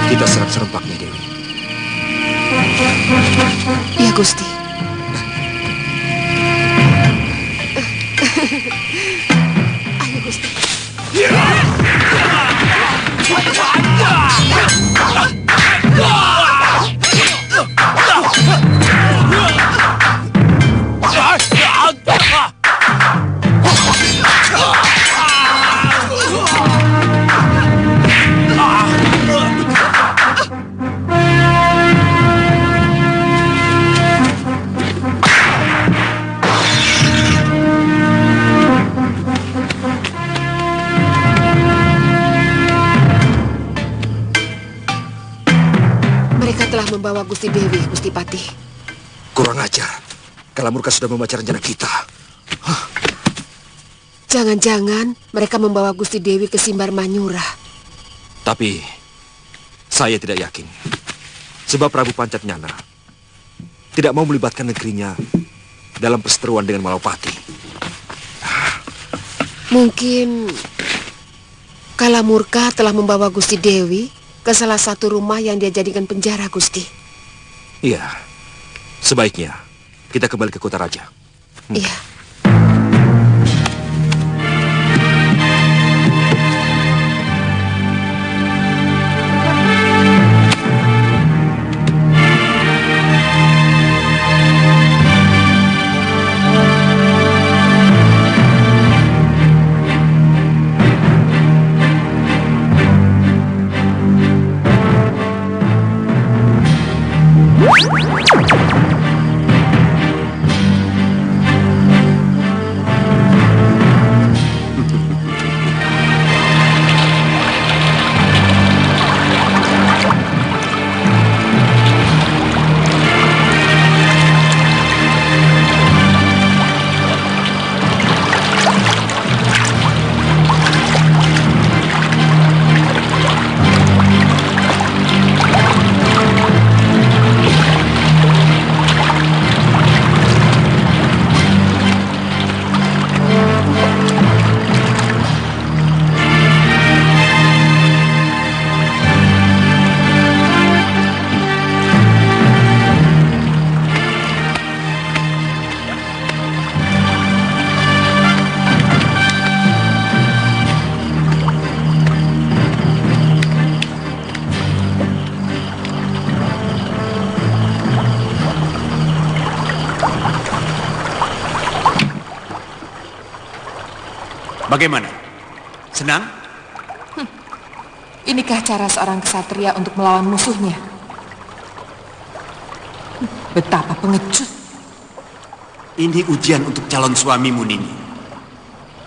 Kita serang serempaknya, Dewi. Ya, Gusti. Ayo, Gusti. Mereka telah membawa Gusti Dewi, Gusti Patih. Kurang ajar. Kalamurka sudah membaca rencana kita. Jangan-jangan mereka membawa Gusti Dewi ke Simbar Manyura. Tapi saya tidak yakin. Sebab Prabu Pancatnyana tidak mau melibatkan negerinya dalam perseteruan dengan Malapati. Mungkin Kalamurka telah membawa Gusti Dewi ke salah satu rumah yang dia jadikan penjara, Gusti. Iya. Sebaiknya kita kembali ke kota raja. Iya. Bagaimana? Senang? Inikah cara seorang kesatria untuk melawan musuhnya? Betapa pengecut. Ini ujian untuk calon suamimu, Nini.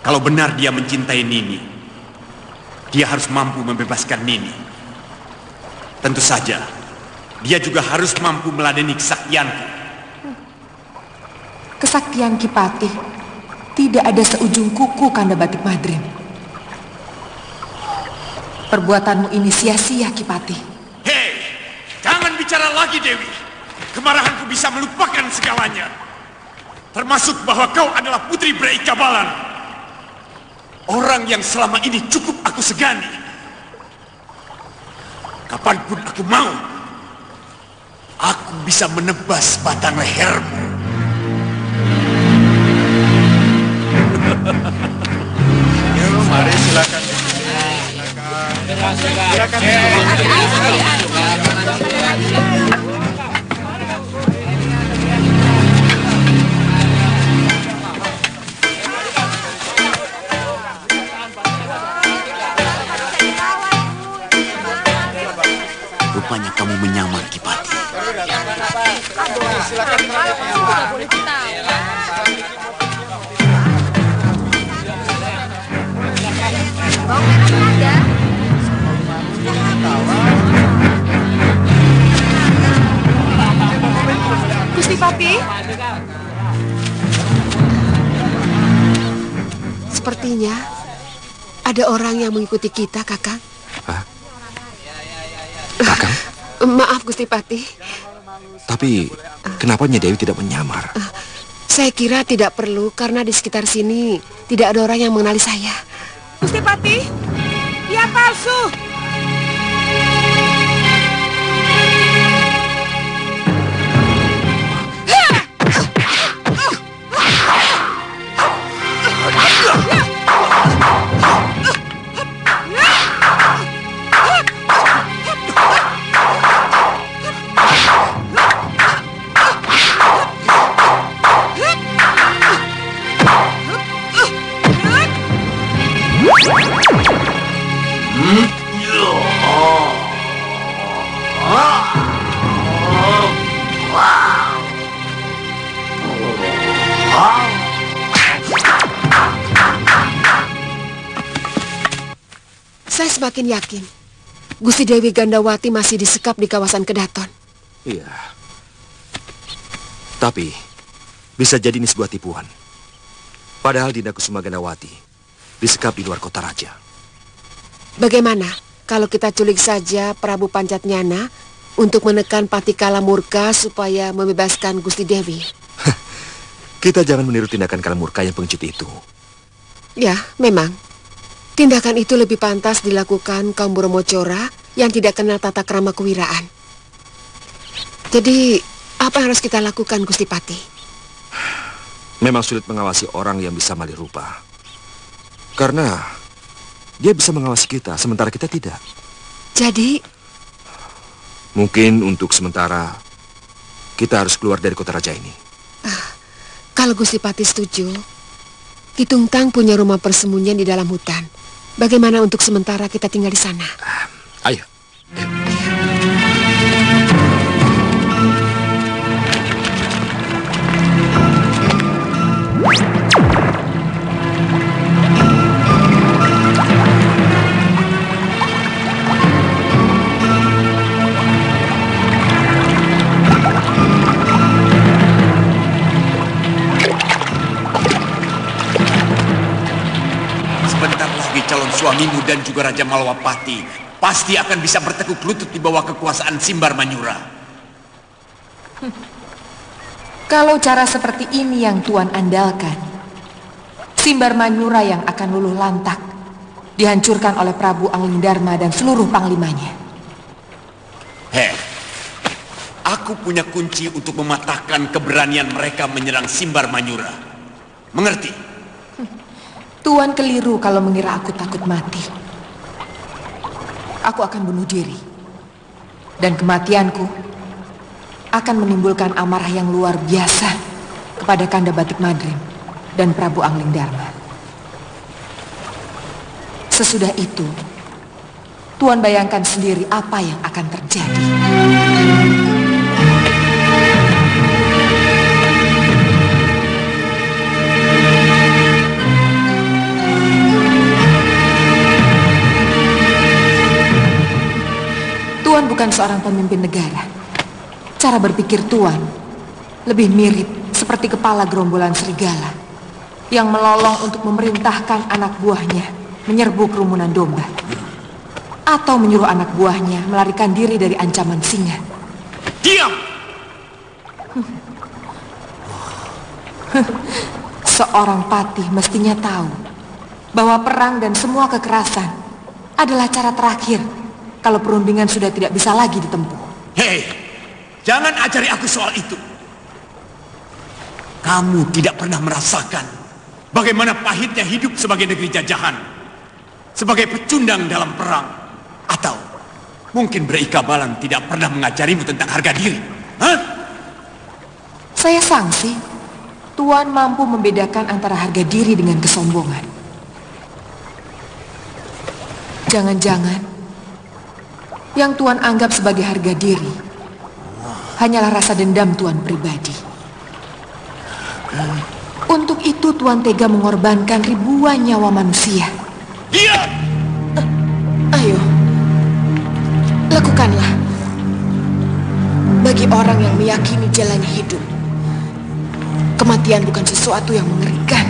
Kalau benar dia mencintai Nini, dia harus mampu membebaskan Nini. Tentu saja, dia juga harus mampu meladeni kesaktianku. Kesaktian Ki Patih tidak ada seujung kuku, Kanda Batik Madrim. Perbuatanmu ini sia-sia, Ki Patih. Hei, jangan bicara lagi, Dewi. Kemarahanku bisa melupakan segalanya. Termasuk bahwa kau adalah putri Brai Kabalan. Orang yang selama ini cukup aku segani. Kapanpun aku mau, aku bisa menebas batang lehermu. Yuk, mari silakan. Silakan. menyamar Kipati. Gusti Pati? Sepertinya ada orang yang mengikuti kita, Kakang. Hah? Kakang? Maaf, Gusti Pati. Tapi kenapa Nyai Dewi tidak menyamar? Saya kira tidak perlu karena di sekitar sini tidak ada orang yang mengenali saya. Gusti Pati, dia palsu. Saya semakin yakin Gusti Dewi Gandawati masih disekap di kawasan Kedaton. Iya. Tapi bisa jadi ini sebuah tipuan. Padahal Dinda Kusuma Gandawati disekap di luar kota raja. Bagaimana kalau kita culik saja Prabu Pancatnyana untuk menekan Patikala murka supaya membebaskan Gusti Dewi? Kita jangan meniru tindakan Kalamurka yang pengecut itu. Ya, memang. Tindakan itu lebih pantas dilakukan kaum Brahmacora yang tidak kenal tata krama kewiraan. Jadi, apa yang harus kita lakukan, Gusti Pati? Memang sulit mengawasi orang yang bisa malih rupa. Karena dia bisa mengawasi kita, sementara kita tidak. Jadi, mungkin untuk sementara kita harus keluar dari kota raja ini. kalau Gusti Pati setuju, Ki Tungtang punya rumah persembunyian di dalam hutan. Bagaimana untuk sementara kita tinggal di sana? Ayo. Calon suamimu dan juga Raja Malwapati pasti akan bisa bertekuk lutut di bawah kekuasaan Simbar Manyura. Kalau cara seperti ini yang Tuan andalkan, Simbar Manyura yang akan luluh lantak, dihancurkan oleh Prabu Anglingdarma dan seluruh panglimanya. Aku punya kunci untuk mematahkan keberanian mereka menyerang Simbar Manyura. Mengerti? Tuan keliru kalau mengira aku takut mati. Aku akan bunuh diri. Dan kematianku akan menimbulkan amarah yang luar biasa kepada Kanda Batik Madrim dan Prabu Anglingdarma. Sesudah itu, Tuan bayangkan sendiri apa yang akan terjadi. Tuan bukan seorang pemimpin negara. Cara berpikir Tuan lebih mirip seperti kepala gerombolan serigala yang melolong untuk memerintahkan anak buahnya menyerbu kerumunan domba, atau menyuruh anak buahnya melarikan diri dari ancaman singa. Diam! Seorang patih mestinya tahu bahwa perang dan semua kekerasan adalah cara terakhir kalau perundingan sudah tidak bisa lagi ditempuh. Hei, jangan ajari aku soal itu. Kamu tidak pernah merasakan bagaimana pahitnya hidup sebagai negeri jajahan, sebagai pecundang dalam perang, atau mungkin Brai Kabalan tidak pernah mengajarimu tentang harga diri. Hah? Saya sangsi, Tuan mampu membedakan antara harga diri dengan kesombongan. Jangan-jangan yang Tuan anggap sebagai harga diri hanyalah rasa dendam Tuan pribadi. Untuk itu Tuan tega mengorbankan ribuan nyawa manusia. Diam! Ayo, lakukanlah. Bagi orang yang meyakini jalan hidup, kematian bukan sesuatu yang mengerikan.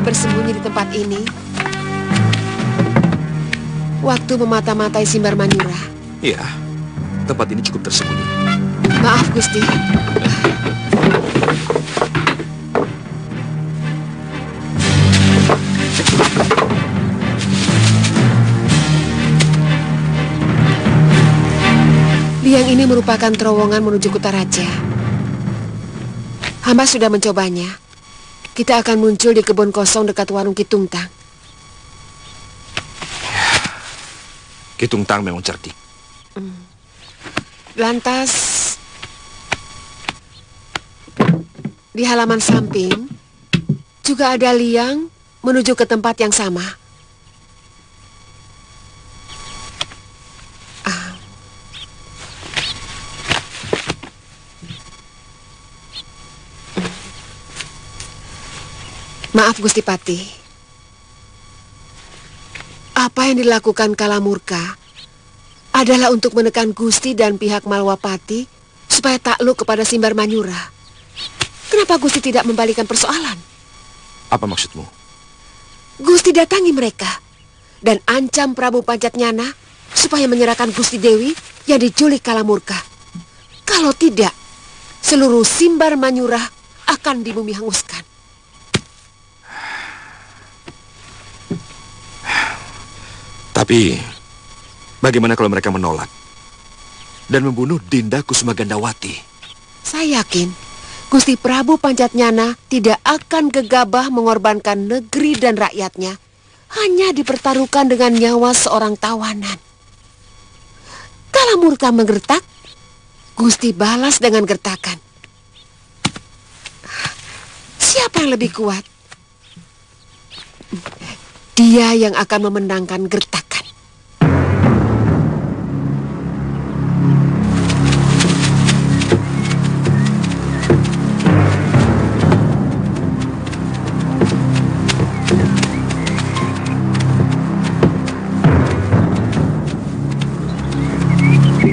Bersembunyi di tempat ini waktu memata-matai Simbar Manyura. Iya, tempat ini cukup tersembunyi. Maaf, Gusti. Liang ini merupakan terowongan menuju Kutaraja. Hamba sudah mencobanya. Kita akan muncul di kebun kosong dekat warung Kitungtang. Kitungtang memang cerdik. Lantas, di halaman samping juga ada liang menuju ke tempat yang sama. Maaf, Gusti Pati. Apa yang dilakukan Kalamurka adalah untuk menekan Gusti dan pihak Malwapati supaya takluk kepada Simbar Manyura. Kenapa Gusti tidak membalikan persoalan? Apa maksudmu? Gusti datangi mereka dan ancam Prabu Pancatnyana supaya menyerahkan Gusti Dewi yang diculik Kalamurka. Kalau tidak, seluruh Simbar Manyura akan dibumi hanguskan. Tapi, bagaimana kalau mereka menolak dan membunuh Dinda Kusuma Gandawati? Saya yakin Gusti Prabu Pancatnyana tidak akan gegabah mengorbankan negeri dan rakyatnya hanya dipertaruhkan dengan nyawa seorang tawanan. Kalamurka menggertak, Gusti balas dengan gertakan. Siapa yang lebih kuat? Dia yang akan memenangkan gertakan.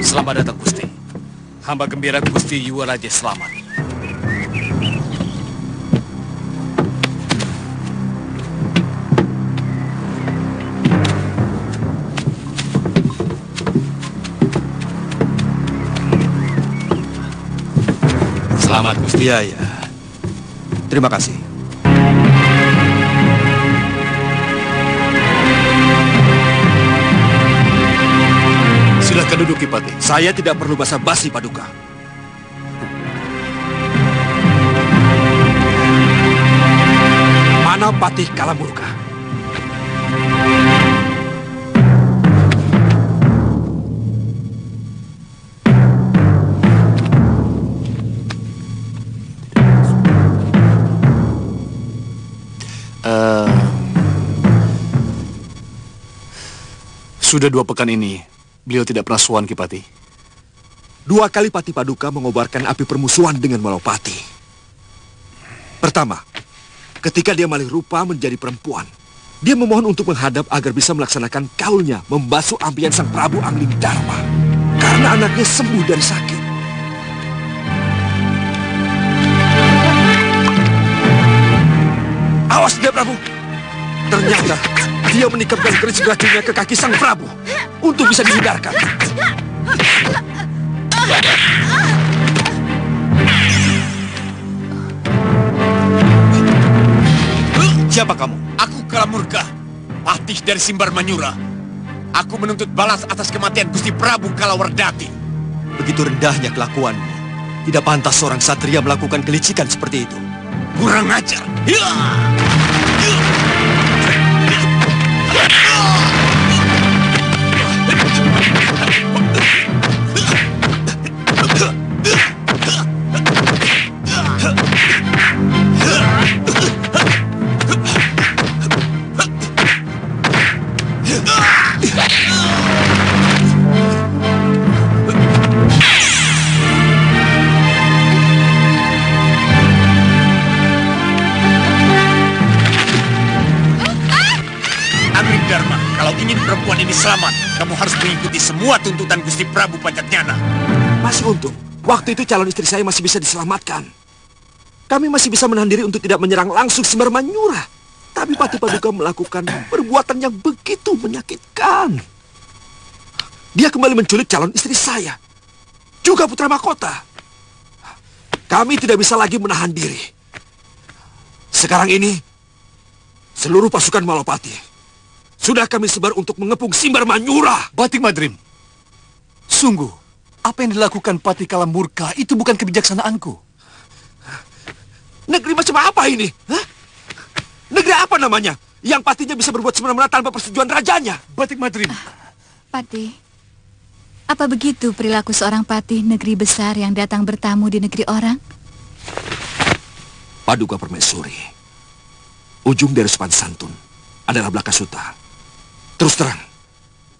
Selamat datang, Gusti. Hamba gembira Gusti Yuwaraja selamat. Selamat, Gusti. Ya. Terima kasih. Silakan duduk, Kipati. Saya tidak perlu basa-basi, Paduka. Mana Patih Kalamurka? Sudah 2 pekan ini, beliau tidak pernah sowan, Kipati. 2 kali Patih Paduka mengobarkan api permusuhan dengan Malwapati. Pertama, ketika dia malih rupa menjadi perempuan, dia memohon untuk menghadap agar bisa melaksanakan kaulnya membasuh ampian sang Prabu Angling Dharma karena anaknya sembuh dari sakit. Awas dia, Prabu. Ternyata dia menikapkan keris racunnya ke kaki sang Prabu untuk bisa dihindarkan. Siapa kamu? Aku Kalamurka, patih dari Simbar Manyura. Aku menuntut balas atas kematian Gusti Prabu Kalawardhati. Begitu rendahnya kelakuanmu. Tidak pantas seorang satria melakukan kelicikan seperti itu. Kurang ajar. Perempuan ini selamat. Kamu harus mengikuti semua tuntutan Gusti Prabu Pancatnyana. Masih untung, waktu itu calon istri saya masih bisa diselamatkan. Kami masih bisa menahan diri untuk tidak menyerang langsung Simbar Manyura. Tapi Patih Paduka melakukan perbuatan yang begitu menyakitkan. Dia kembali menculik calon istri saya, juga putra mahkota. Kami tidak bisa lagi menahan diri. Sekarang ini, seluruh pasukan Malopati sudah kami sebar untuk mengepung Simbar Manyura. Batik Madrim, sungguh, apa yang dilakukan Patih Kalamurka itu bukan kebijaksanaanku. Negeri macam apa ini? Hah? Negeri apa namanya? Yang Patihnya bisa berbuat semena-mena tanpa persetujuan rajanya. Batik Madrim. Patih, apa begitu perilaku seorang patih negeri besar yang datang bertamu di negeri orang? Paduka Permaisuri, ujung dari sopan santun adalah Blakasuta. Terus terang,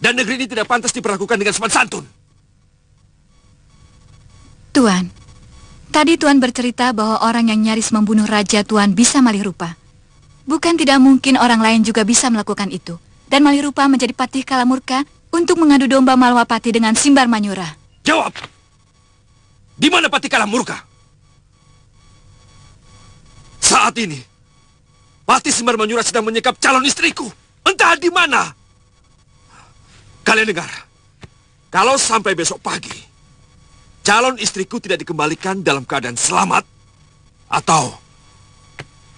dan negeri ini tidak pantas diperlakukan dengan sopan santun. Tuan, tadi Tuan bercerita bahwa orang yang nyaris membunuh raja Tuan bisa malih rupa. Bukan tidak mungkin orang lain juga bisa melakukan itu. Dan malih rupa menjadi Patih Kalamurka untuk mengadu domba Malwapati dengan Simbar Manyura. Jawab! Di mana Patih Kalamurka? Saat ini, Patih Simbar Manyura sedang menyekap calon istriku. Entah di mana. Kalian dengar, kalau sampai besok pagi, calon istriku tidak dikembalikan dalam keadaan selamat, atau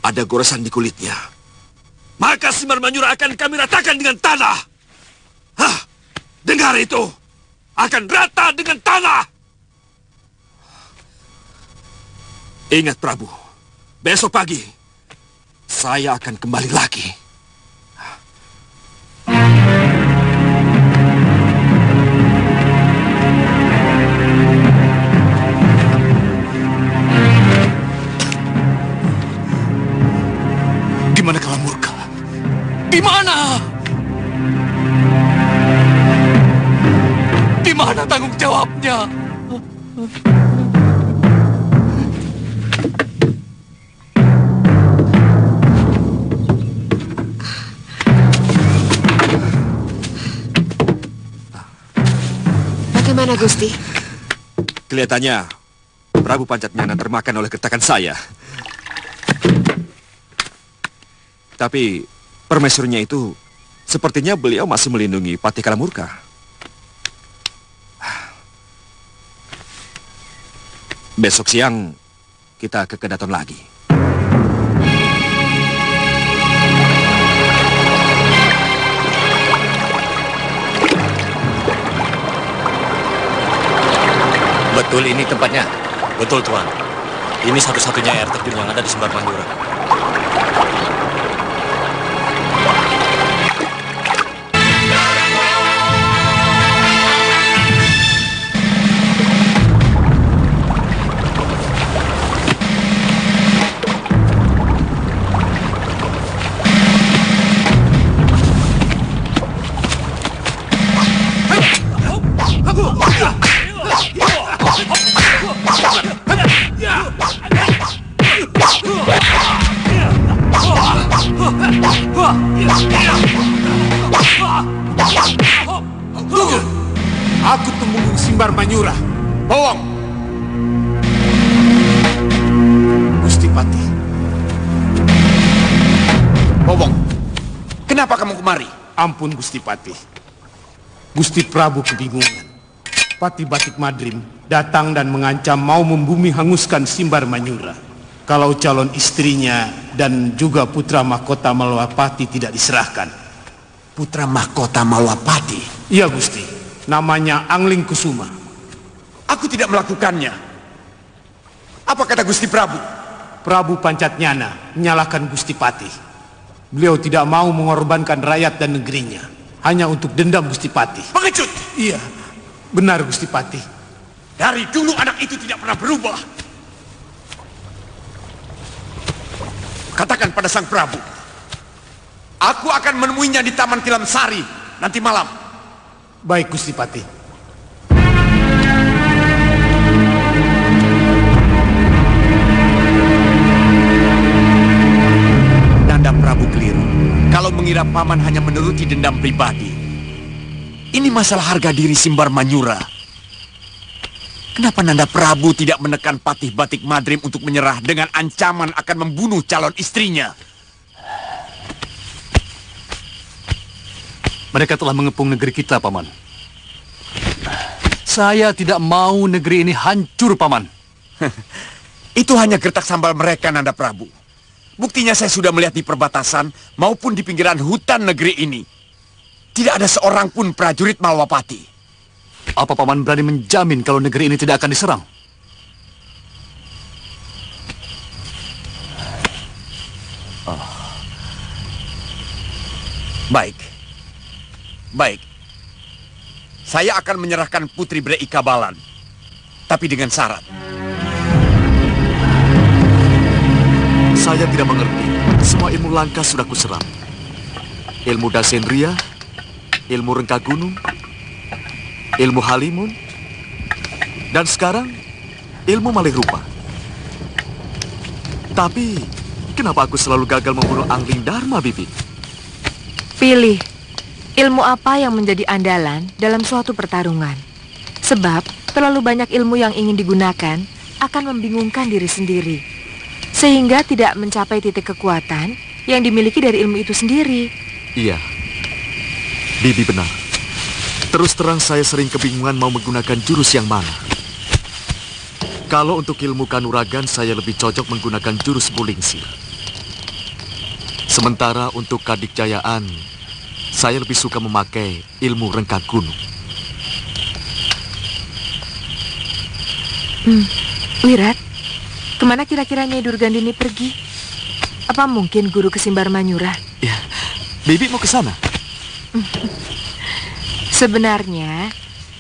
ada goresan di kulitnya, maka Simbar Manyura akan kami ratakan dengan tanah. Hah, dengar itu, akan rata dengan tanah. Ingat Prabu, besok pagi, saya akan kembali lagi. Di mana Kalamurka? Di mana? Di mana tanggung jawabnya? Bagaimana, Gusti? Kelihatannya Prabu Pancatnyana termakan oleh gertakan saya. Tapi permaisurinya itu sepertinya beliau masih melindungi Patih Kalamurka. Besok siang kita ke Kedaton lagi. Betul ini tempatnya? Betul, Tuan. Ini satu-satunya air terjun yang ada di Simbar Manyura. Tunggu! Aku temunggung Simbar Manyura. Bawang! Gusti Patih. Kenapa kamu kemari? Ampun Gusti Patih. Gusti Prabu kebingungan. Patih Batik Madrim datang dan mengancam mau membumi hanguskan Simbar Manyura kalau calon istrinya dan juga putra mahkota Malwapati tidak diserahkan. Putra mahkota Malwapati? Iya Gusti, namanya Angling Kusuma. Aku tidak melakukannya. Apa kata Gusti Prabu? Prabu Pancatnyana menyalahkan Gusti Patih. Beliau tidak mau mengorbankan rakyat dan negerinya hanya untuk dendam Gusti Patih. Pengecut! Iya, benar Gusti Patih. Dari dulu anak itu tidak pernah berubah. Katakan pada Sang Prabu, aku akan menemuinya di Taman Tilam Sari nanti malam. Baik Gusti Patih. Nanda Prabu keliru kalau mengira paman hanya menuruti dendam pribadi. Ini masalah harga diri Simbar Manyura. Kenapa Nanda Prabu tidak menekan Patih Batik Madrim untuk menyerah dengan ancaman akan membunuh calon istrinya? Mereka telah mengepung negeri kita, Paman. Saya tidak mau negeri ini hancur, Paman. Itu hanya gertak sambal mereka, Nanda Prabu. Buktinya saya sudah melihat di perbatasan maupun di pinggiran hutan negeri ini. Tidak ada seorang pun prajurit Malwapati. Apa Paman berani menjamin kalau negeri ini tidak akan diserang? Baik. Baik. Saya akan menyerahkan Putri Brei Kabalan. Tapi dengan syarat. Saya tidak mengerti. Semua ilmu langka sudah kuserap. Ilmu Dasendria, ilmu Rengka Gunung, ilmu Halimun, dan sekarang ilmu Malih Rupa. Tapi kenapa aku selalu gagal membunuh Angling Dharma, Bibi? Pilih ilmu apa yang menjadi andalan dalam suatu pertarungan. Sebab terlalu banyak ilmu yang ingin digunakan akan membingungkan diri sendiri, sehingga tidak mencapai titik kekuatan yang dimiliki dari ilmu itu sendiri. Iya, Bibi benar. Terus terang saya sering kebingungan mau menggunakan jurus yang mana. Kalau untuk ilmu kanuragan saya lebih cocok menggunakan jurus Bulingsir. Sementara untuk kadikjayaan saya lebih suka memakai ilmu Rengka Gunung. Wirat, kemana kira-kira Nyai Durgandini pergi? Apa mungkin guru ke Simbar Manyura? Ya, Bibi mau ke sana? Sebenarnya,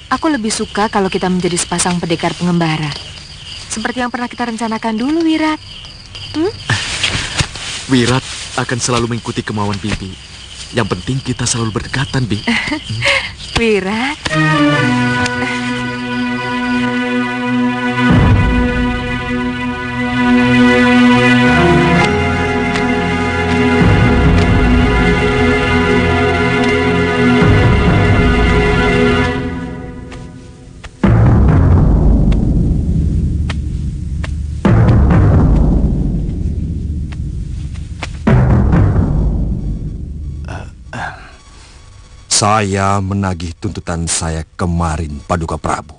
aku lebih suka kalau kita menjadi sepasang pendekar pengembara. Seperti yang pernah kita rencanakan dulu, Wirat. Wirat akan selalu mengikuti kemauan Bibi. Yang penting kita selalu berdekatan, Bi. Wirat. Saya menagih tuntutan saya kemarin, Paduka Prabu.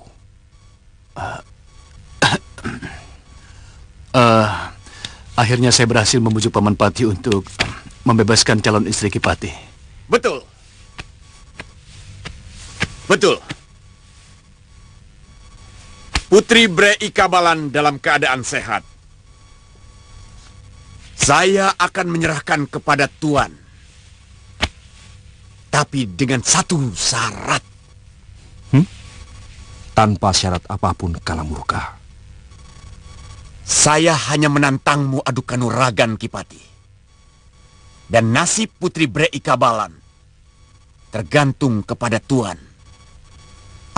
Akhirnya saya berhasil membujuk Paman Pati untuk membebaskan calon istri Ki Pati. Betul. Betul. Putri Brei Kabalan dalam keadaan sehat. Saya akan menyerahkan kepada Tuan. Tapi dengan satu syarat. Tanpa syarat apapun, Kalamurka. Saya hanya menantangmu adu kanuragan, Ki Pati. Dan nasib Putri Brei Kabalan tergantung kepada Tuan.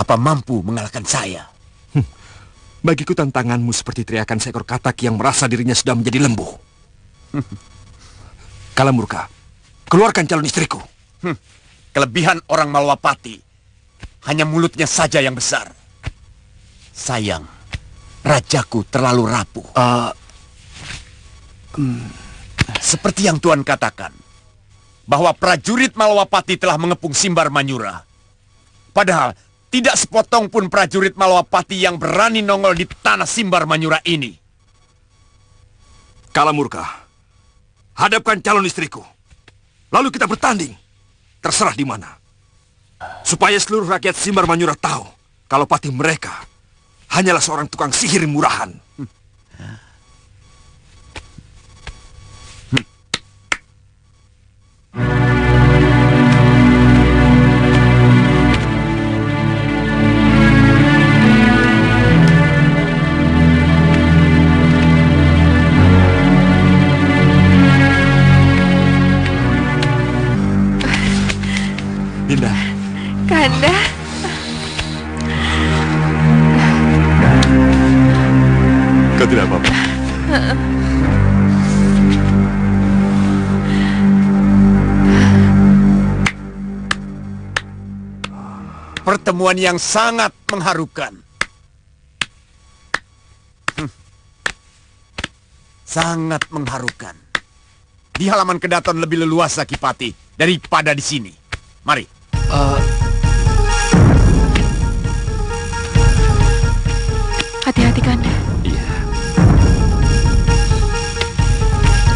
Apa mampu mengalahkan saya? Bagiku tantanganmu seperti teriakan seekor katak yang merasa dirinya sudah menjadi lembu. Kalamurka, keluarkan calon istriku. Kelebihan orang Malwapati hanya mulutnya saja yang besar. Sayang, rajaku terlalu rapuh. Seperti yang Tuan katakan, bahwa prajurit Malawapati telah mengepung Simbar Manyura. Padahal tidak sepotong pun prajurit Malawapati yang berani nongol di tanah Simbar Manyura ini. Kalamurka, hadapkan calon istriku. Lalu kita bertanding. Terserah di mana. Supaya seluruh rakyat Simbar Manyura tahu kalau patih mereka hanyalah seorang tukang sihir murahan. Dinda. Kanda. Kau tidak apa-apa? Pertemuan yang sangat mengharukan. Sangat mengharukan. Di halaman Kedaton lebih leluasa Kipati daripada di sini. Mari. Hati-hati, Kanda. Iya.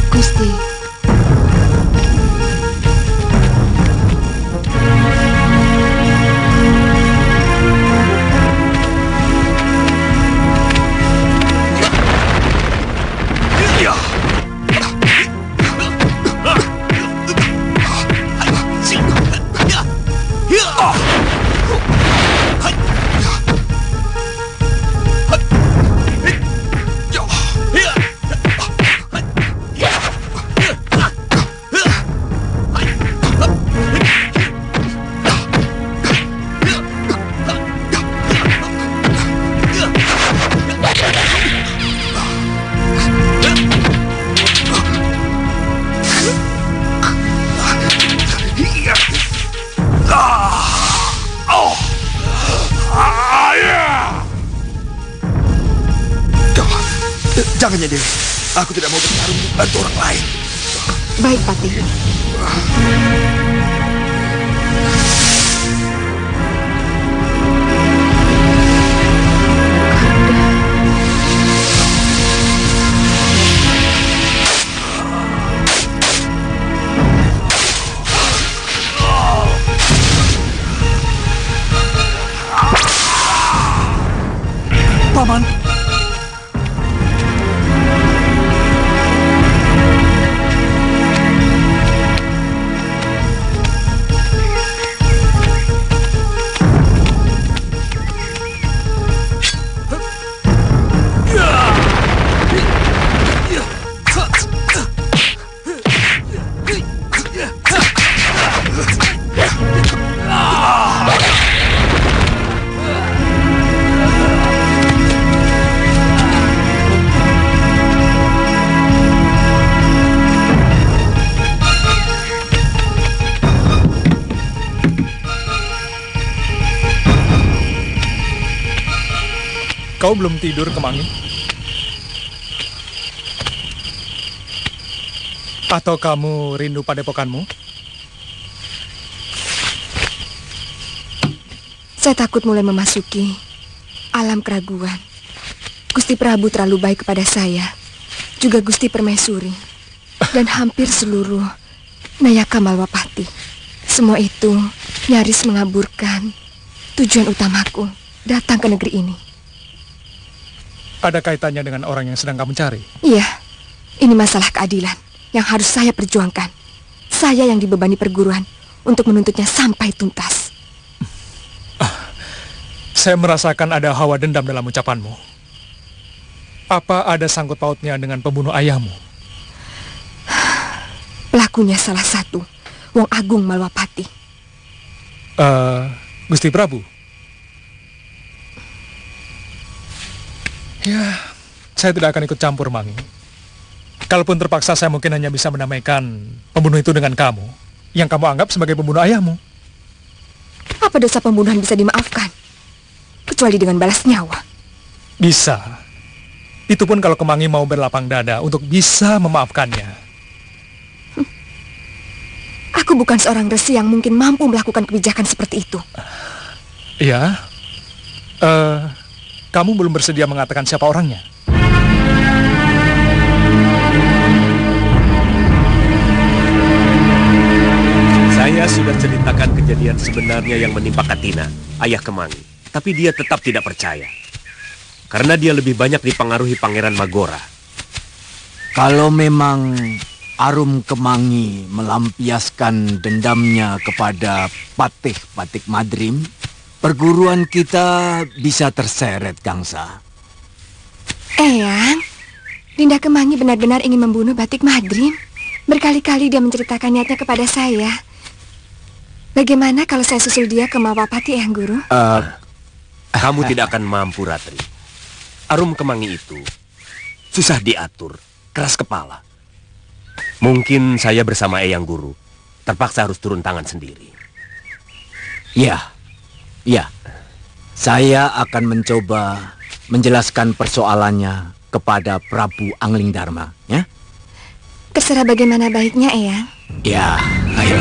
Gusti. Jangan, Nyai Dewi. Aku tidak mau bertarung untuk bantu orang lain. Baik, Patih. Paman. Kau belum tidur, Kemangi? Atau kamu rindu padepokanmu? Saya takut mulai memasuki alam keraguan. Gusti Prabu terlalu baik kepada saya, juga Gusti Permaisuri, dan hampir seluruh Nayaka Malawapati. Semua itu nyaris mengaburkan tujuan utamaku datang ke negeri ini. Ada kaitannya dengan orang yang sedang kamu cari? Iya, ini masalah keadilan yang harus saya perjuangkan. Saya yang dibebani perguruan untuk menuntutnya sampai tuntas. Saya merasakan ada hawa dendam dalam ucapanmu. Apa ada sangkut pautnya dengan pembunuh ayahmu? Pelakunya salah satu, Wong Agung Malawapati. Gusti Prabu? Ya, saya tidak akan ikut campur, Mangi. Kalaupun terpaksa, saya mungkin hanya bisa menamaikan pembunuh itu dengan kamu, yang kamu anggap sebagai pembunuh ayahmu. Apa dosa pembunuhan bisa dimaafkan? Kecuali dengan balas nyawa. Bisa. Itu pun kalau Kemangi mau berlapang dada untuk bisa memaafkannya. Aku Aku bukan seorang resi yang mungkin mampu melakukan kebijakan seperti itu. Iya. Kamu belum bersedia mengatakan siapa orangnya? Saya sudah ceritakan kejadian sebenarnya yang menimpa Katina, ayah Kemangi. Tapi dia tetap tidak percaya. Karena dia lebih banyak dipengaruhi Pangeran Magora. Kalau memang Arum Kemangi melampiaskan dendamnya kepada Patih Batik Madrim, perguruan kita bisa terseret, Gangsa. Eyang, Dinda Kemangi benar-benar ingin membunuh Batik Madrim. Berkali-kali dia menceritakan niatnya kepada saya. Bagaimana kalau saya susul dia ke Mawapati, Eyang Guru? Kamu tidak akan mampu, Ratri. Arum Kemangi itu susah diatur, keras kepala. Mungkin saya bersama Eyang Guru terpaksa harus turun tangan sendiri. Ya. Saya akan mencoba menjelaskan persoalannya kepada Prabu Angling Dharma, ya? Terserah bagaimana baiknya, Eyang. Ya, ayo.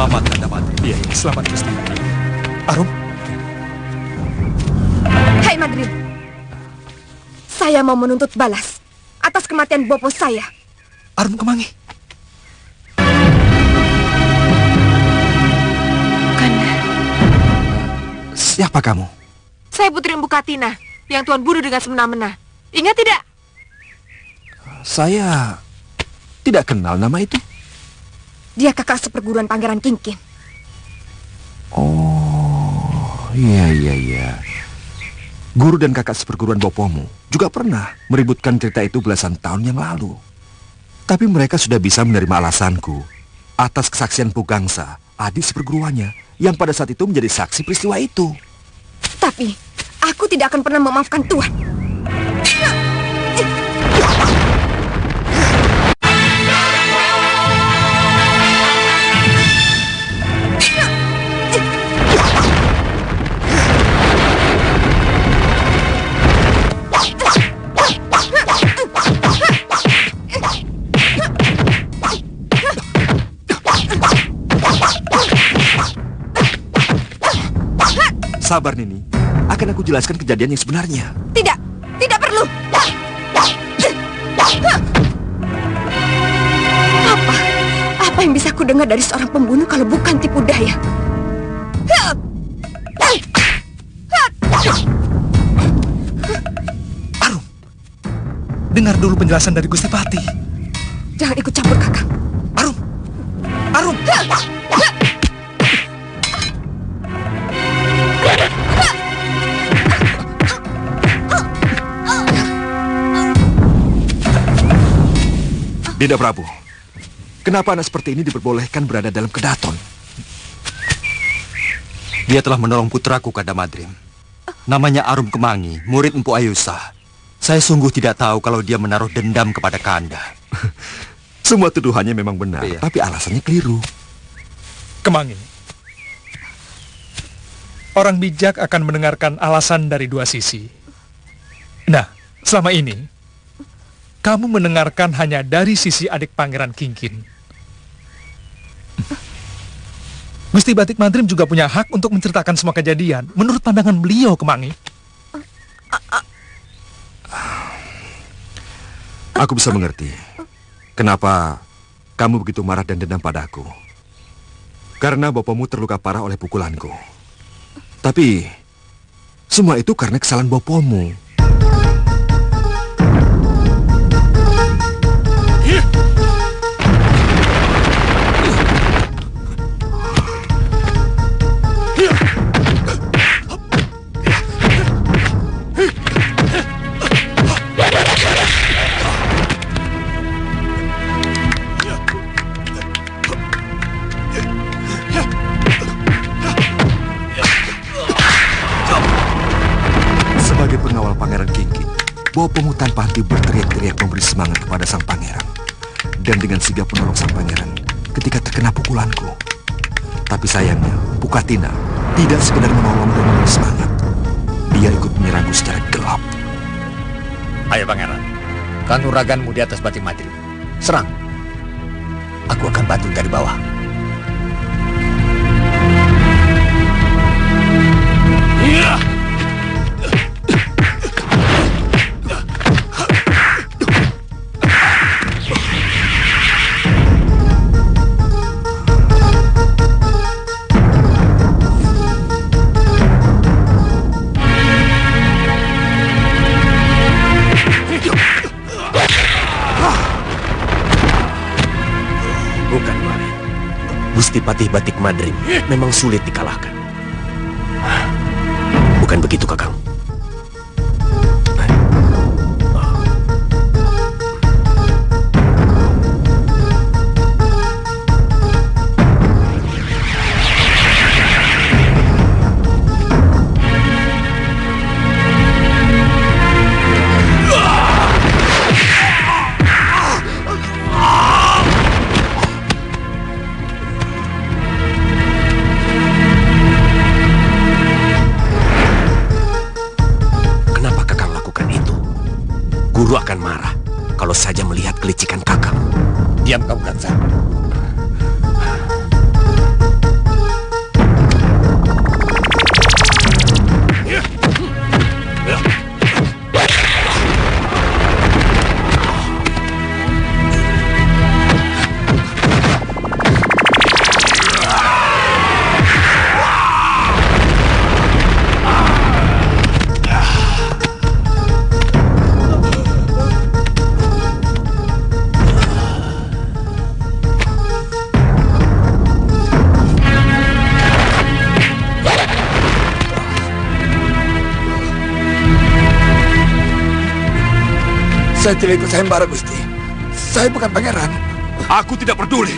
Selamat, Kanda Madrim. Iya, selamat, Gusti. Arum? Hai Madrim, saya mau menuntut balas atas kematian bopo saya. Arum Kemangi. Kanda. Siapa kamu? Saya Putri Empu Katina yang Tuan bunuh dengan semena-mena. Ingat tidak? Saya tidak kenal nama itu. Dia kakak seperguruan Pangeran Kingkin. Oh, iya. Guru dan kakak seperguruan bopomu juga pernah meributkan cerita itu belasan tahun yang lalu. Tapi mereka sudah bisa menerima alasanku atas kesaksian Pugangsa, adik seperguruannya, yang pada saat itu menjadi saksi peristiwa itu. Tapi aku tidak akan pernah memaafkan Tuan. Sabar, Nini. Akan aku jelaskan kejadian yang sebenarnya. Tidak perlu. Apa yang bisa aku dengar dari seorang pembunuh kalau bukan tipu daya? Arum, dengar dulu penjelasan dari Gusti Patih. Jangan ikut campur, Kakang. Arum! Dinda Prabu, kenapa anak seperti ini diperbolehkan berada dalam kedaton? Dia telah menolong putraku, Kanda Madrim. Namanya Arum Kemangi, murid Empu Ayusa. Saya sungguh tidak tahu kalau dia menaruh dendam kepada Kanda. Semua tuduhannya memang benar, tapi alasannya keliru. Kemangi, orang bijak akan mendengarkan alasan dari dua sisi. Nah, selama ini kamu mendengarkan hanya dari sisi adik Pangeran Kingkin. Gusti Batik Madrim juga punya hak untuk menceritakan semua kejadian menurut pandangan beliau, Kemangi. Aku bisa mengerti kenapa kamu begitu marah dan dendam padaku. Karena bopomu terluka parah oleh pukulanku. Tapi semua itu karena kesalahan bopomu. Sebagai pengawal Pangeran Kingkit, Bopomu tanpa henti berteriak-teriak memberi semangat kepada sang pangeran. Dan dengan sigap menolong sang pangeran ketika terkena pukulanku. Tapi sayangnya, Pukatina tidak sekedar menolong dan memberi semangat. Dia ikut menyerangku secara gelap. Ayo pangeran, kanuraganmu di atas Batik Madrim. Serang. Aku akan bantu dari bawah. Bukan, Mare. Gusti Patih Batik Madrim memang sulit dikalahkan. Bukan begitu, Kakang? Guru akan marah kalau saja melihat kelicikan Kakang. Diam kamu, Gansa. Saya tidak ikut sayembara, Gusti. Saya bukan pangeran. Aku tidak peduli.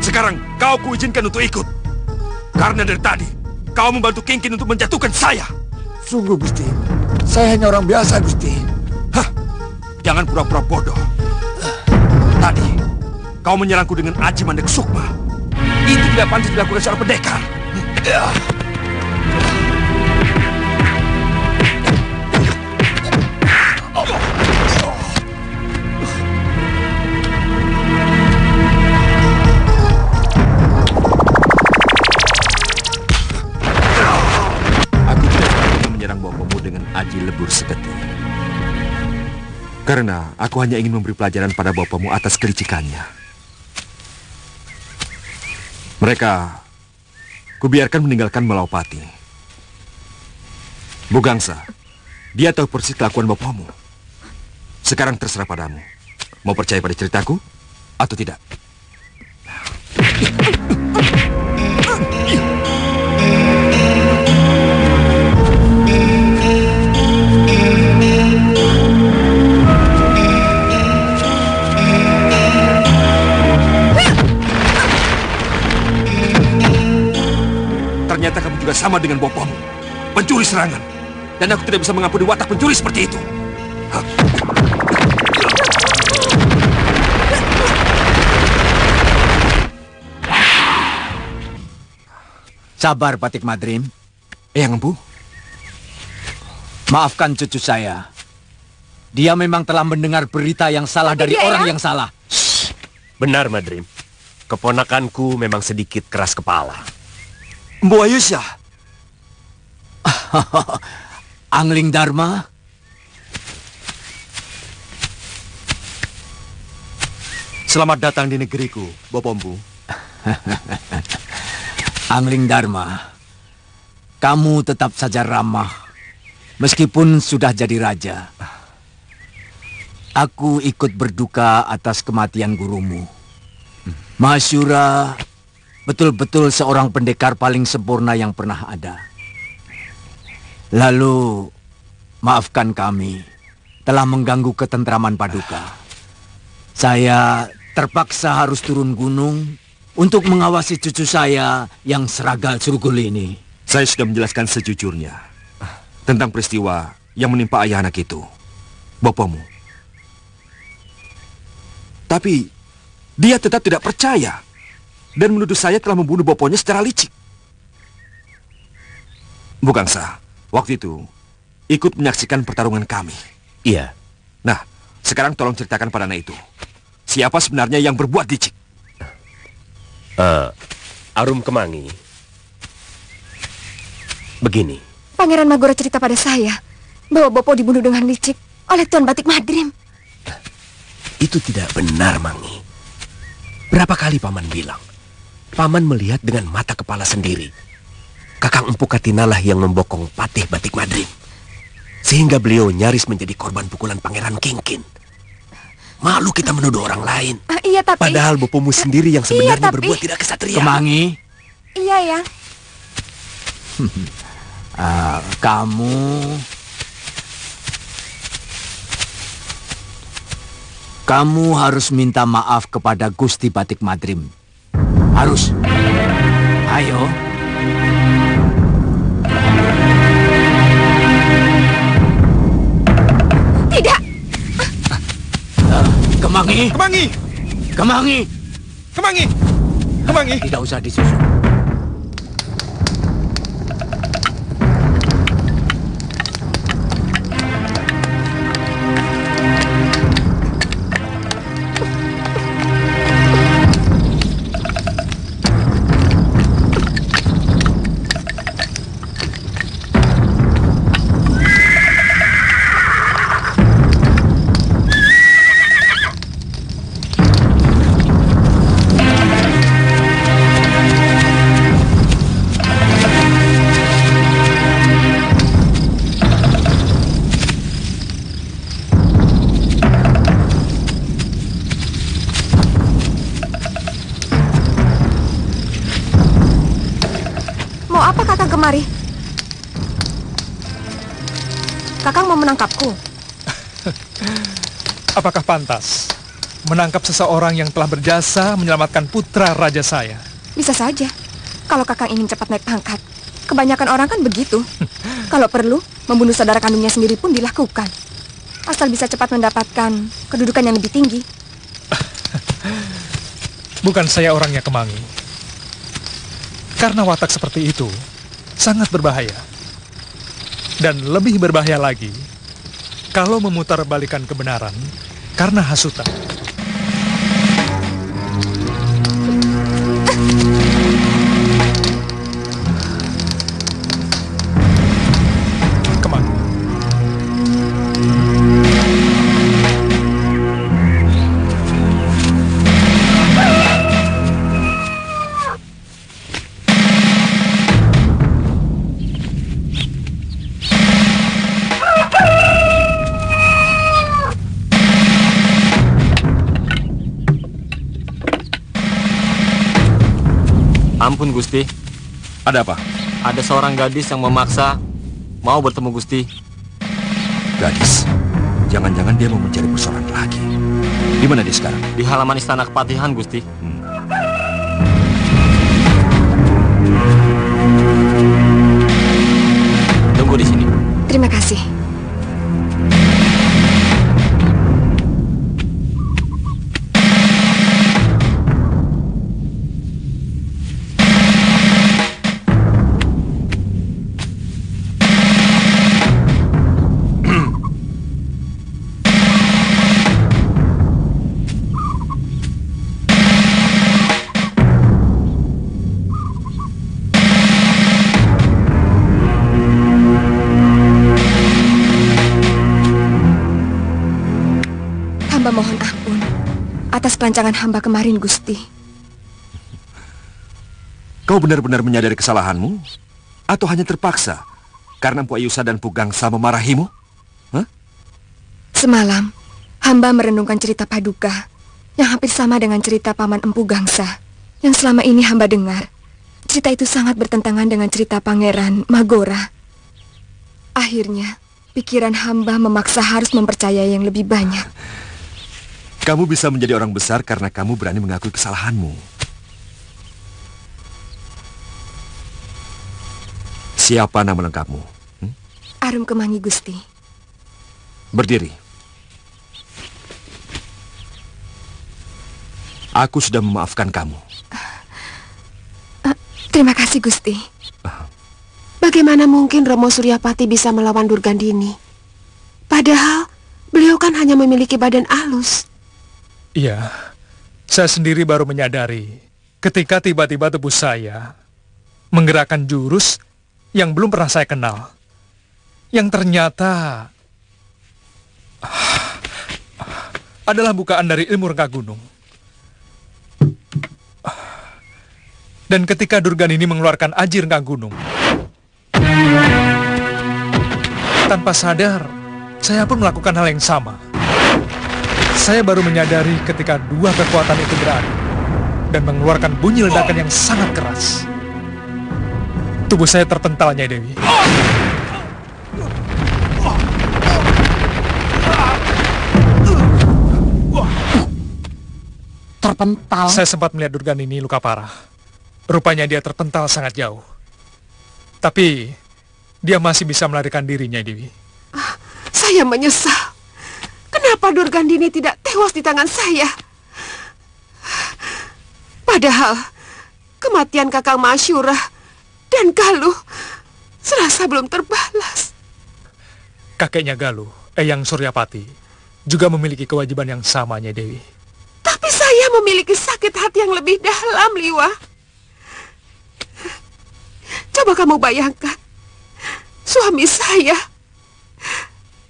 Sekarang kau kuizinkan untuk ikut. Karena dari tadi, kau membantu Kingkin untuk menjatuhkan saya. Sungguh, Gusti. Saya hanya orang biasa, Gusti. Hah, jangan pura-pura bodoh. Tadi, kau menyerangku dengan Aji Mandek Sukma. Itu tidak pantas dilakukan seorang pendekar. Aji Lebur Seketi. Karena aku hanya ingin memberi pelajaran pada bapamu atas kelicikannya. Mereka kubiarkan meninggalkan Malaupati. Bugangsa, dia tahu persis kelakuan bapamu. Sekarang terserah padamu. Mau percaya pada ceritaku atau tidak? Ternyata kamu juga sama dengan bopomu, pencuri serangan. Dan aku tidak bisa mengampuni watak pencuri seperti itu. Sabar, Batik Madrim. Eyang Empu. Maafkan cucu saya. Dia memang telah mendengar berita yang salah dari orang yang salah. Shh. Benar, Madrim. Keponakanku memang sedikit keras kepala. Mbu Ayusya. Angling Dharma. Selamat datang di negeriku, Bopombu. Angling Dharma, kamu tetap saja ramah, meskipun sudah jadi raja. Aku ikut berduka atas kematian gurumu. Masyura betul-betul seorang pendekar paling sempurna yang pernah ada. Lalu, maafkan kami telah mengganggu ketentraman Paduka. Saya terpaksa harus turun gunung untuk mengawasi cucu saya yang seragal surgul ini. Saya sudah menjelaskan sejujurnya. tentang peristiwa yang menimpa ayah anak itu, bopomu. Tapi dia tetap tidak percaya dan menuduh saya telah membunuh boponya secara licik. Bugangsa, waktu itu ikut menyaksikan pertarungan kami. Iya. Nah, sekarang tolong ceritakan pada anak itu, siapa sebenarnya yang berbuat licik? Arum Kemangi. Begini. Pangeran Magora cerita pada saya bahwa Bopo dibunuh dengan licik oleh Tuan Batik Madrim. Itu tidak benar, Mangi. Berapa kali Paman bilang? Paman melihat dengan mata kepala sendiri. Kakang Empu Katinalah yang membokong Patih Batik Madrim. Sehingga beliau nyaris menjadi korban pukulan Pangeran Kingkin. Malu kita menuduh orang lain. Iya, tapi... Padahal bopomu sendiri yang sebenarnya berbuat tidak kesatria. Kemangi. Iya, ya. Kamu harus minta maaf kepada Gusti Batik Madrim. Harus. Ayo. Tidak. Kemangi. Kemangi. Kemangi. Kemangi. Kemangi. Tidak usah disusun. Kemari. Kakang mau menangkapku? Apakah pantas menangkap seseorang yang telah berjasa menyelamatkan putra raja saya? Bisa saja. Kalau Kakang ingin cepat naik pangkat. Kebanyakan orang kan begitu. Kalau perlu, membunuh saudara kandungnya sendiri pun dilakukan. Asal bisa cepat mendapatkan kedudukan yang lebih tinggi. Bukan saya orangnya, Kemangi. Karena watak seperti itu sangat berbahaya. Dan lebih berbahaya lagi kalau memutarbalikan kebenaran karena hasutan. Kemangi. Ampun Gusti. Ada apa? Ada seorang gadis yang memaksa mau bertemu Gusti. Gadis? Jangan-jangan dia mau mencari persoalan lagi. Di mana dia sekarang? Di halaman istana Kepatihan, Gusti. Tunggu di sini. Terima kasih. Mohon ampun atas perancangan hamba kemarin, Gusti. Kau benar-benar menyadari kesalahanmu? Atau hanya terpaksa karena Empu Ayusa dan Empu Gangsa memarahimu? Hah? Semalam, hamba merenungkan cerita Paduka yang hampir sama dengan cerita Paman Empu Gangsa yang selama ini hamba dengar. Cerita itu sangat bertentangan dengan cerita Pangeran Magora. Akhirnya, pikiran hamba memaksa harus mempercayai yang lebih banyak. Kamu bisa menjadi orang besar karena kamu berani mengakui kesalahanmu. Siapa nama lengkapmu? Arum Kemangi, Gusti. Berdiri. Aku sudah memaafkan kamu. Terima kasih, Gusti. Bagaimana mungkin Romo Suryapati bisa melawan Durgandini? Padahal beliau kan hanya memiliki badan halus. Iya, saya sendiri baru menyadari ketika tiba-tiba tubuh saya menggerakkan jurus yang belum pernah saya kenal. Yang ternyata adalah bukaan dari ilmu rengka gunung. Dan ketika Durgandini mengeluarkan aji rengka gunung, tanpa sadar, saya pun melakukan hal yang sama. Saya baru menyadari ketika dua kekuatan itu beradu dan mengeluarkan bunyi ledakan yang sangat keras. Tubuh saya terpental, Nyai Dewi. Terpental? Saya sempat melihat Durgandini luka parah. Rupanya dia terpental sangat jauh. Tapi dia masih bisa melarikan diri, Nyai Dewi. Saya menyesal. Kenapa Durgandini tidak tewas di tangan saya? Padahal kematian Kakang Masyurah dan Galuh serasa belum terbalas. Kakeknya Galuh, Eyang Suryapati, juga memiliki kewajiban yang sama, Nyai Dewi. Tapi saya memiliki sakit hati yang lebih dalam, Liwa. Coba kamu bayangkan, suami saya,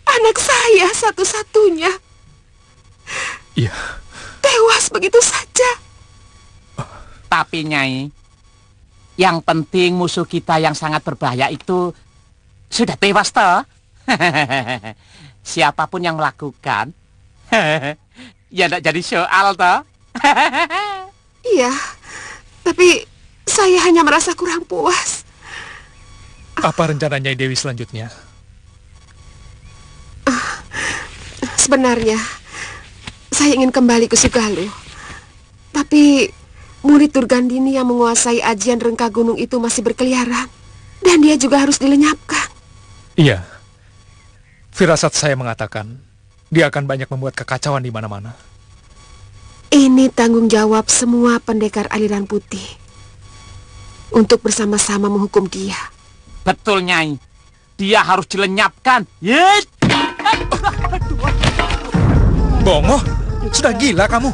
anak saya satu-satunya, iya, tewas begitu saja. Tapi Nyai, yang penting musuh kita yang sangat berbahaya itu sudah tewas toh. Siapapun yang melakukan, ya tidak jadi soal toh. Iya, tapi saya hanya merasa kurang puas. Apa rencana Nyai Dewi selanjutnya? Sebenarnya, saya ingin kembali ke Sugaluh. Tapi murid Durgandini yang menguasai ajian rengka gunung itu masih berkeliaran. Dan dia juga harus dilenyapkan. Iya. Firasat saya mengatakan, dia akan banyak membuat kekacauan di mana-mana. Ini tanggung jawab semua pendekar aliran putih untuk bersama-sama menghukum dia. Betul, Nyai. Dia harus dilenyapkan. Yes. Bongo, sudah gila kamu.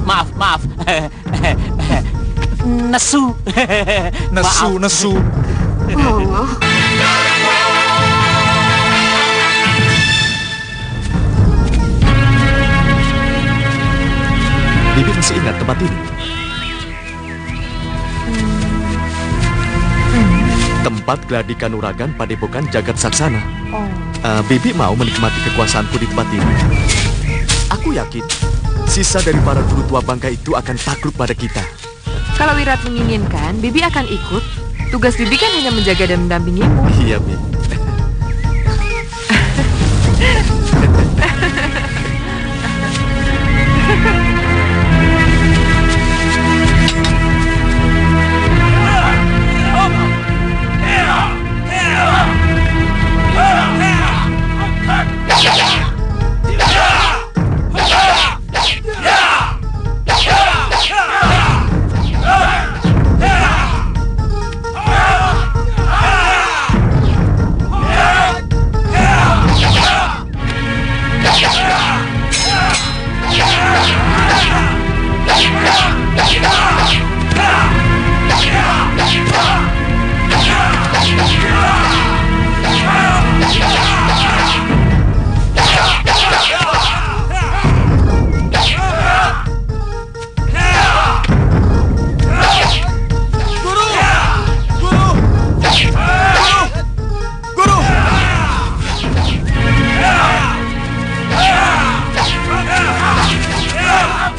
Maaf. Nesu. Nesu. Bongo. Bibi masih ingat tempat ini? Tempat gladi kanuragan Padepokan Jagat Saksana. Bibi mau menikmati kekuasaanku di tempat ini. Aku yakin sisa dari para guru tua bangka itu akan takluk pada kita. Kalau Wirat menginginkan, Bibi akan ikut. Tugas Bibi kan hanya menjaga dan mendampingimu. Iya, Bibi.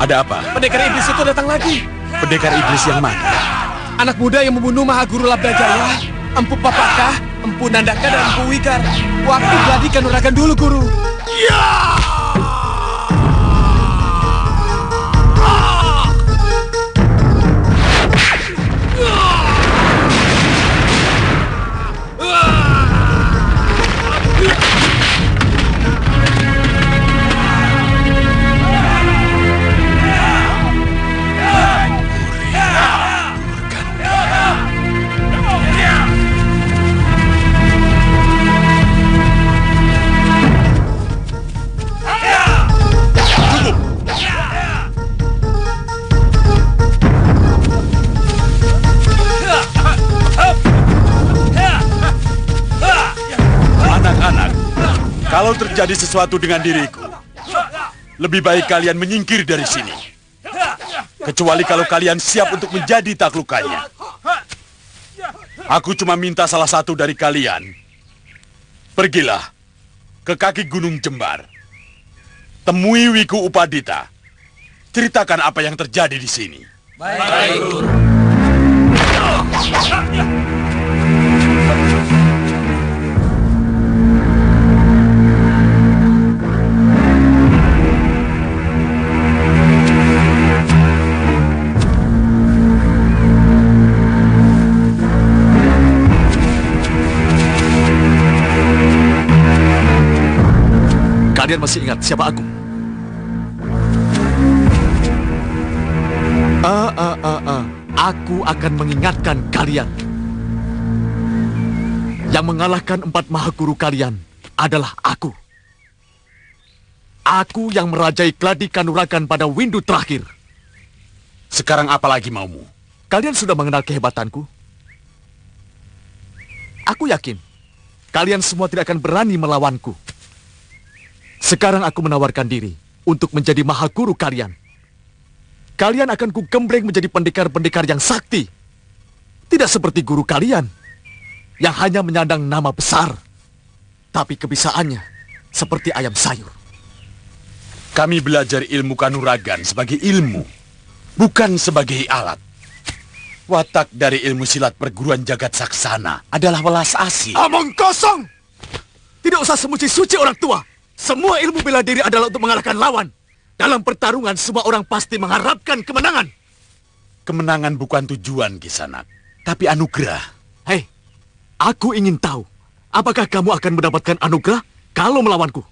Ada apa? Pendekar iblis itu datang lagi. Pendekar iblis yang mana? Anak muda yang membunuh Mahaguru Labdajaya, Empu Papaka, Empu Nandaka, dan Empu Wikar. Waktu gladi kanuragan dulu, Guru. Ya! Kalau terjadi sesuatu dengan diriku, lebih baik kalian menyingkir dari sini. Kecuali kalau kalian siap untuk menjadi taklukannya. Aku cuma minta salah satu dari kalian. Pergilah ke kaki Gunung Jembar. Temui Wiku Upadita. Ceritakan apa yang terjadi di sini. Baik, Guru. Kalian masih ingat siapa aku? Aku akan mengingatkan kalian. Yang mengalahkan 4 mahaguru kalian adalah aku. Aku yang merajai Gladi Kanuragan pada windu terakhir. Sekarang apa lagi maumu? Kalian sudah mengenal kehebatanku. Aku yakin kalian semua tidak akan berani melawanku. Sekarang aku menawarkan diri untuk menjadi mahaguru kalian. Kalian akan kugembleng menjadi pendekar-pendekar yang sakti. Tidak seperti guru kalian yang hanya menyandang nama besar, tapi kebisaannya seperti ayam sayur. Kami belajar ilmu kanuragan sebagai ilmu, bukan sebagai alat. Watak dari ilmu silat perguruan Jagat Saksana adalah welas asih. Omong kosong! Tidak usah semuci-suci orang tua. Semua ilmu bela diri adalah untuk mengalahkan lawan. Dalam pertarungan, semua orang pasti mengharapkan kemenangan. Kemenangan bukan tujuan, Kisanak, tapi anugerah. Hei, aku ingin tahu, apakah kamu akan mendapatkan anugerah kalau melawanku?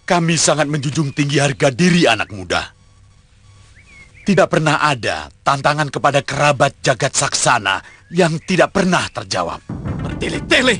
Kami sangat menjunjung tinggi harga diri anak muda. Tidak pernah ada tantangan kepada kerabat Jagat Saksana yang tidak pernah terjawab. Bertele-tele.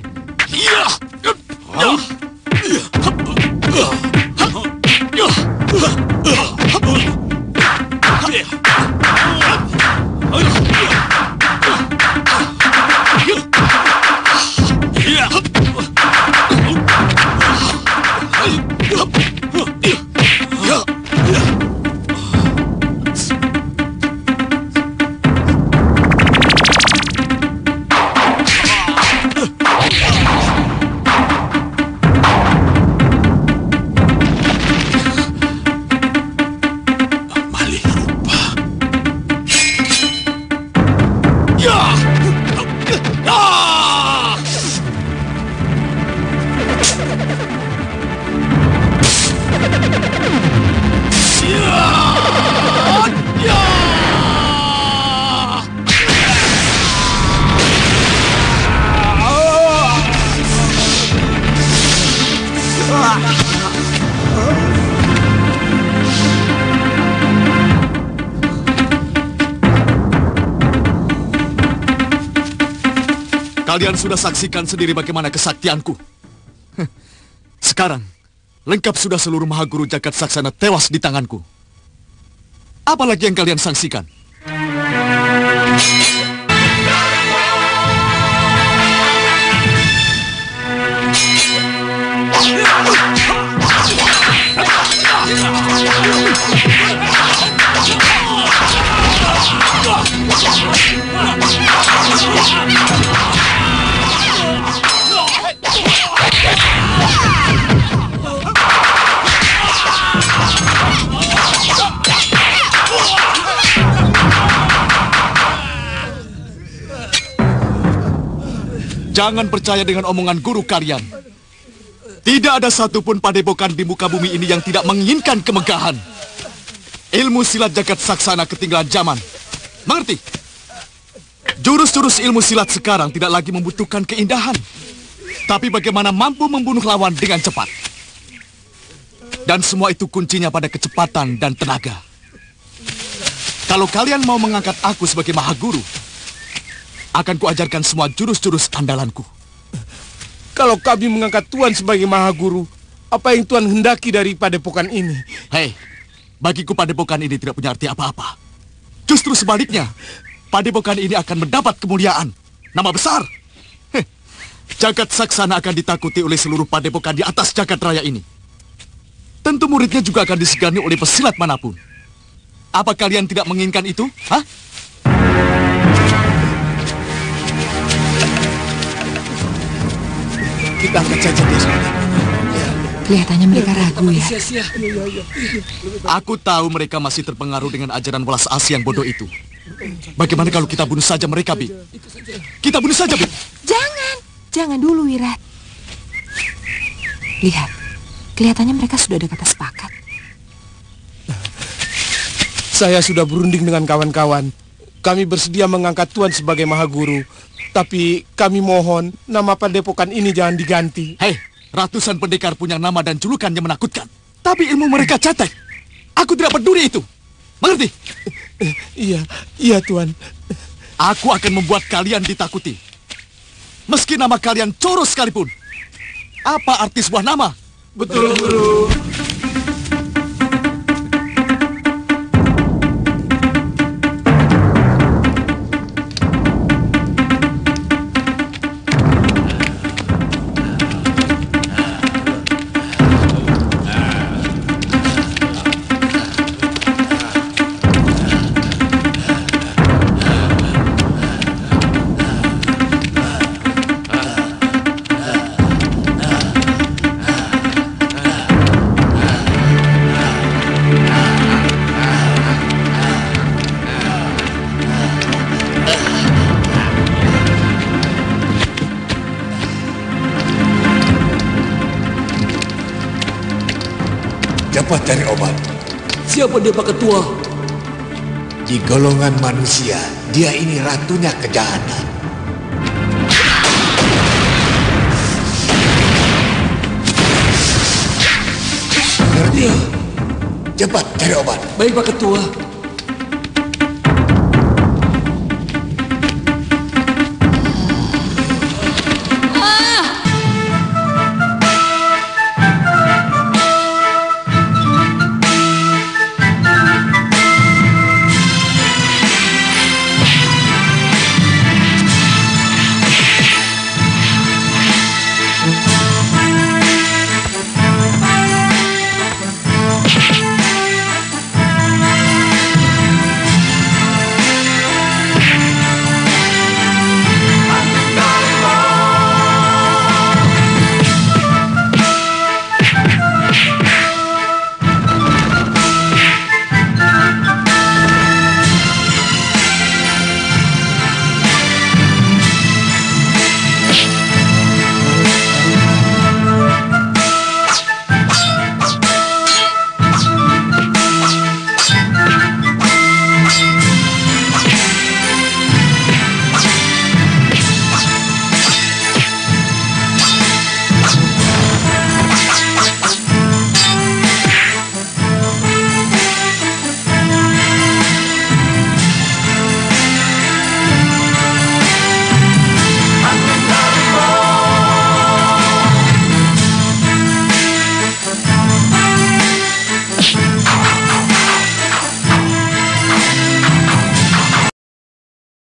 Kalian sudah saksikan sendiri bagaimana kesaktianku. Sekarang, lengkap sudah seluruh mahaguru Jagat Saksana tewas di tanganku. Apalagi yang kalian saksikan? Jangan percaya dengan omongan guru kalian. Tidak ada satupun padepokan di muka bumi ini yang tidak menginginkan kemegahan. Ilmu silat Jagat Saksana ketinggalan zaman. Mengerti? Jurus-jurus ilmu silat sekarang tidak lagi membutuhkan keindahan, tapi bagaimana mampu membunuh lawan dengan cepat. Dan semua itu kuncinya pada kecepatan dan tenaga. Kalau kalian mau mengangkat aku sebagai mahaguru, akan kuajarkan semua jurus-jurus andalanku. Kalau kami mengangkat Tuan sebagai mahaguru, apa yang Tuan hendaki dari padepokan ini? Hei, bagiku padepokan ini tidak punya arti apa-apa. Justru sebaliknya, padepokan ini akan mendapat kemuliaan, nama besar. Jagat Saksana akan ditakuti oleh seluruh padepokan di atas jagat raya ini. Tentu muridnya juga akan disegani oleh pesilat manapun. Apa kalian tidak menginginkan itu? Hah? Kita angkat saja dia. Kelihatannya mereka ragu ya. Aku tahu mereka masih terpengaruh dengan ajaran welas asih yang bodoh itu. Bagaimana kalau kita bunuh saja mereka, Bi? Kita bunuh saja, Bi. Jangan dulu, Wirat. Lihat, kelihatannya mereka sudah ada kata sepakat. Saya sudah berunding dengan kawan-kawan. Kami bersedia mengangkat Tuan sebagai Mahaguru. Tapi kami mohon, nama padepokan ini jangan diganti. Hei, ratusan pendekar punya nama dan julukan yang menakutkan. Tapi ilmu mereka cetek. Aku tidak peduli itu. Mengerti? Iya Tuan. Aku akan membuat kalian ditakuti. Meski nama kalian Coro sekalipun. Apa arti sebuah nama? Betul, Guru. Cepat cari obat. Siapa dia, Pak Ketua? Di golongan manusia, dia ini ratunya kejahatan. Ngerti? Cepat cari obat. Baik, Pak Ketua.